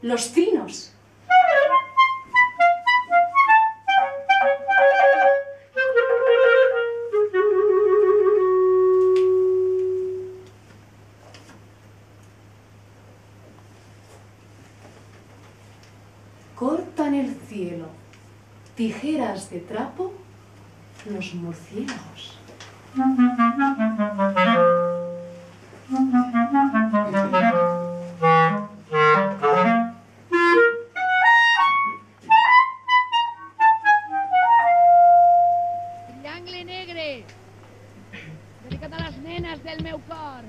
los trinos. Cortan el cielo, tijeras de trapo, los murciélagos. Triangle negre, dedicat a les nenes del meu cor.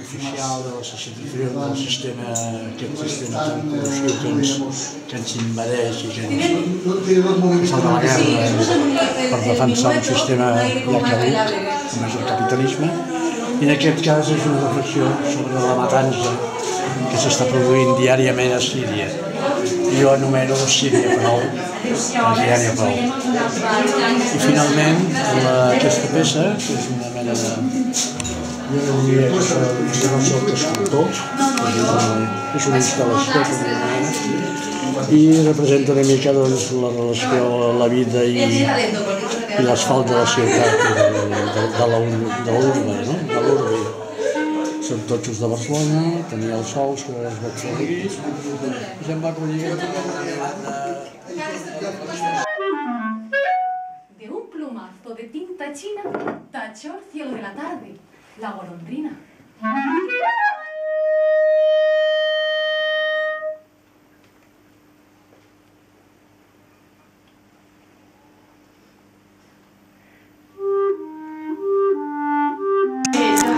Oficial de la certificació del sistema, aquest sistema tan corrosiu que ens invadeix i que ens fa de la guerra per defensar un sistema ja caduc, com és el capitalisme. I en aquest cas és una reflexió sobre la matança que s'està produint diàriament a Síria. Jo anomeno Síria Prou, el diari Prou. I finalment aquesta peça, que és una mena de... Jo no diria que no soc escultor, és una instal·lació i representa una mica la relació a la vida i l'asfalt de la ciutat, de l'urbe. Som totxos de Barcelona, tenia el sol, que es va fer aquí, i em va acollir. De un plumazo de tinta china tachó el cielo de la tarde. La golondrina. Jo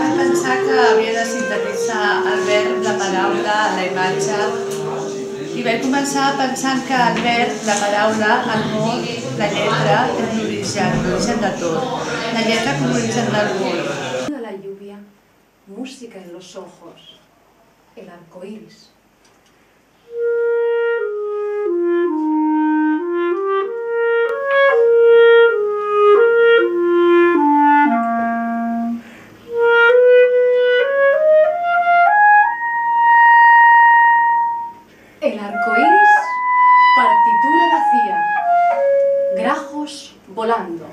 vaig pensar que havia de sintetitzar el verb, la paraula, la imatge, i vaig començar pensant que el verb, la paraula, el mot, la lletra és l'origen de tot. La lletra com l'origen del món. La lluvia, música en los ojos, el arco iris. El arco iris, partitura vacía, grajos volando.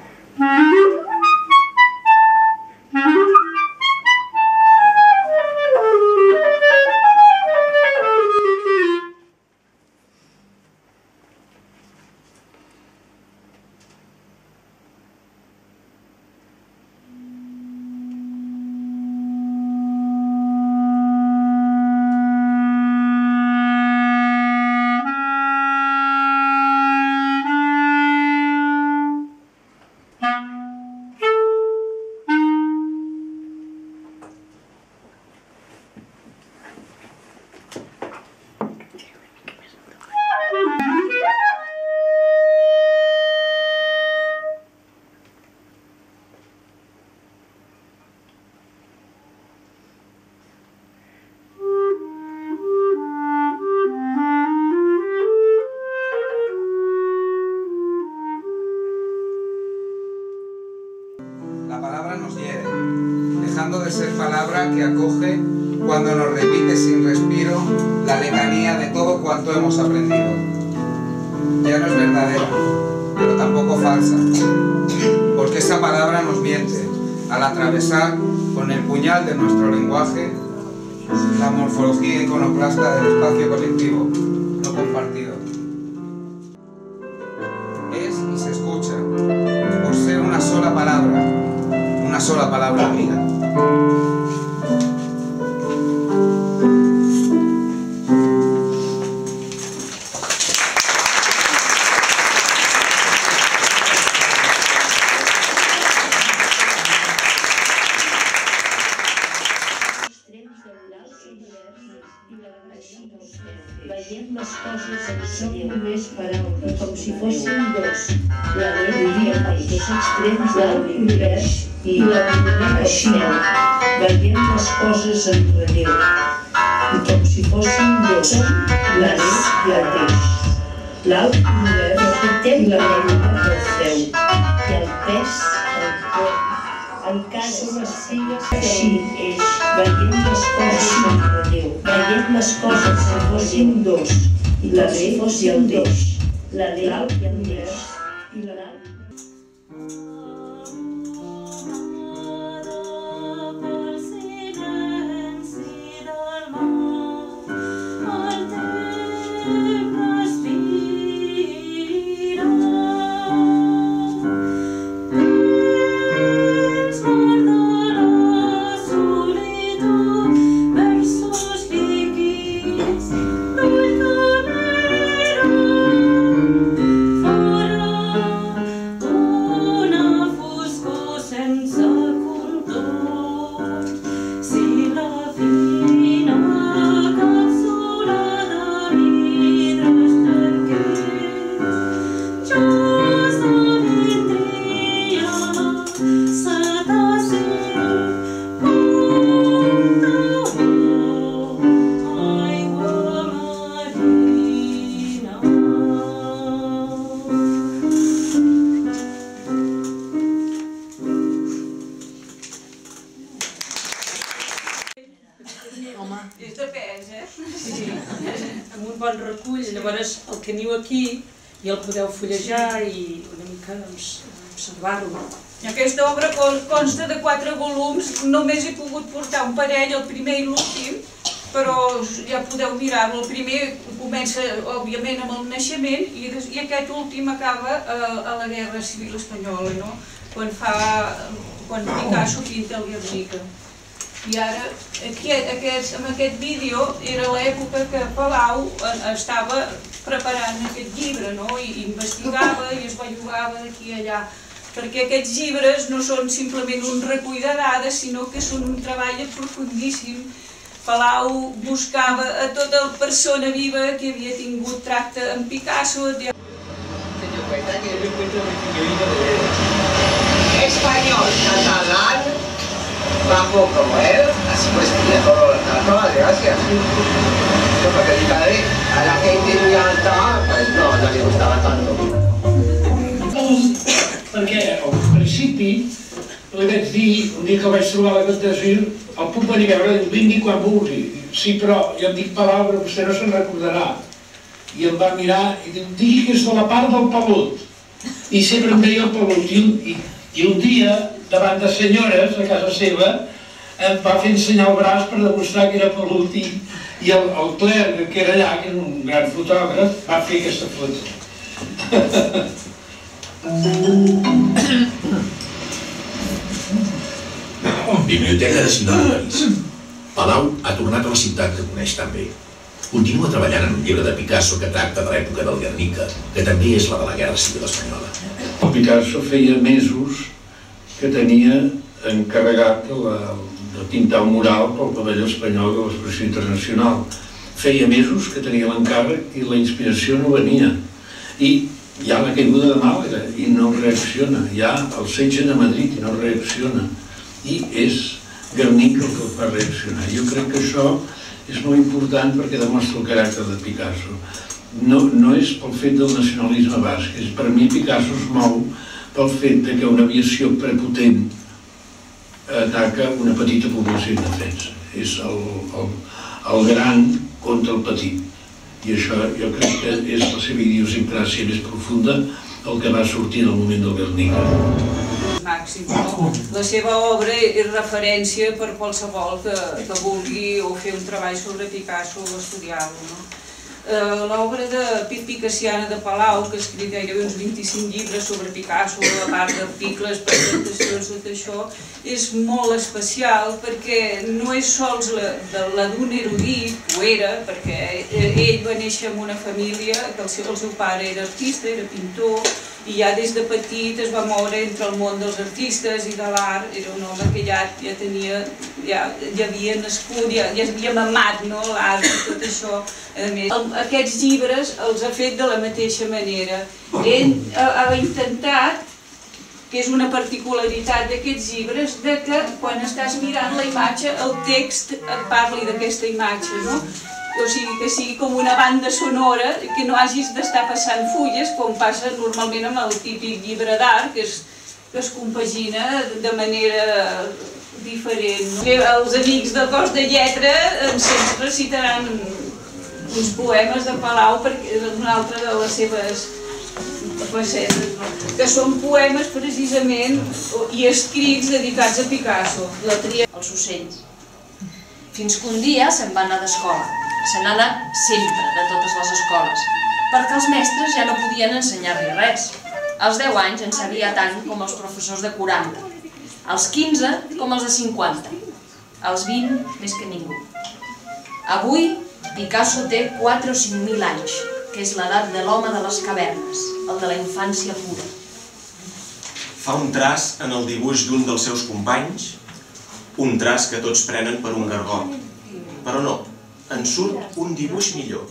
dejando de ser palabra que acoge cuando nos repite sin respiro la letanía de todo cuanto hemos aprendido. Ya no es verdadera, pero tampoco falsa, porque esa palabra nos miente al atravesar con el puñal de nuestro lenguaje la morfología iconoclasta del espacio colectivo no compartido. Es y se escucha por ser una sola palabra amiga. Veiem les coses en són només paraules, com si fossin dos. La teoria dels dos extrems de l'univers i la comunicació. Veiem les coses en relleu, i com si fossin dos. La neu i el peix. L'alt univers i la realitat del cel. I el pes, el cor. El cas són les filles així és. Veiem les coses en relleu. Veiem les coses si fossin dos. I la neu fossin dos. La neu i el pes. I la neu. És de pes, Sí. Amb un bon recull, llavors el teniu aquí i el podeu fullejar i una mica observar-lo. Aquesta obra consta de 4 volums, només he pogut portar un parell, el primer i l'últim, però ja podeu mirar-lo. El primer comença, òbviament, amb el naixement i aquest últim acaba a la Guerra Civil Espanyola, no? Quan Picasso pinta el Guernica. I ara, amb aquest vídeo, era l'època que Palau estava preparant aquest llibre, i investigava i es bellugava d'aquí i allà, perquè aquests llibres no són simplement un recull de dades, sinó que són un treball profundíssim. Palau buscava a tota la persona viva que havia tingut tracte amb Picasso. Español, catalán, bajo como él, así pues tenía todas las gracias. Porque a la gente muy alta, pues no le gustaba tanto. Perquè al principi li vaig dir, un dia que vaig trobar la Catasir, el puc venir a veure, vingui quan vulgui. Sí, però jo em dic Palau, però vostè no se'n recordarà. I em va mirar i diu, digui que és de la part del pelut. I sempre em deia el pelut. I un dia, davant de senyores, a casa seva, em va fer ensenyar el braç per demostrar que era pelut. I el clerc, que era allà, que era un gran fotògraf, va fer aquesta foto. Biblioteca de Cinema de París. Palau ha tornat a la ciutat que coneix tan bé. Continua treballant en un llibre de Picasso que tracta de l'època del Guernica, que també és la de la Guerra Civil Espanyola. El Picasso feia mesos que tenia encarregat de pintar un mural pel pavelló espanyol de l'exposició internacional. Feia mesos que tenia l'encàrrec i la inspiració no venia. I hi ha la caiguda de Màlaga i no reacciona. Hi ha el setge de Madrid i no reacciona. I és Guernica el que el fa reaccionar. Jo crec que això és molt important perquè demostra el caràcter de Picasso. No és pel fet del nacionalisme basc. Per mi Picasso es mou pel fet que una aviació prepotent ataca una petita població indefensa. És el gran contra el petit. I això jo crec que és la seva idiosincràsia més profunda, el que va sortir en el moment del Guernica. Màxim, no? La seva obra és referència per qualsevol que vulgui o fer un treball sobre Picasso o estudiar-lo, no? L'obra de Pit Picassiana de Palau, que ha escrit gairebé uns 25 llibres sobre Picasso, a part d'articles, presentacions, tot això, és molt especial perquè no és sols la d'un erudit, ho era, perquè ell va néixer en una família que el seu pare era artista, era pintor, i ja des de petit es va moure entre el món dels artistes i de l'art. Era un home que ja havia nascut, ja havia mamat l'art i tot això. A més, aquests llibres els ha fet de la mateixa manera. Ell ha intentat, que és una particularitat d'aquests llibres, que quan estàs mirant la imatge, el text et parli d'aquesta imatge, no? O sigui, que sigui com una banda sonora, que no hagis d'estar passant fulles, com passa normalment amb el típic llibre d'art, que es compagina de manera diferent. Els amics del Cos de Lletra sempre recitaran uns poemes de Palau, perquè és una altra de les seves facetes, que són poemes precisament i escrits dedicats a Picasso. La tria els ocells. Fins que un dia se'n va anar d'escola. Se n'ha anat sempre, de totes les escoles, perquè els mestres ja no podien ensenyar-li res. Als 10 anys en sabia tant com els professors de 40, als 15 com els de 50, als 20 més que ningú. Avui Picasso té 4 o 5.000 anys, que és l'edat de l'home de les cavernes, el de la infància pura. Fa un traç en el dibuix d'un dels seus companys, un traç que tots prenen per un gargot, però no. En surt un dibuix millor.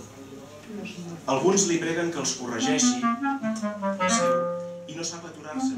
Alguns li preguen que els corregeixi i no sap aturar-se.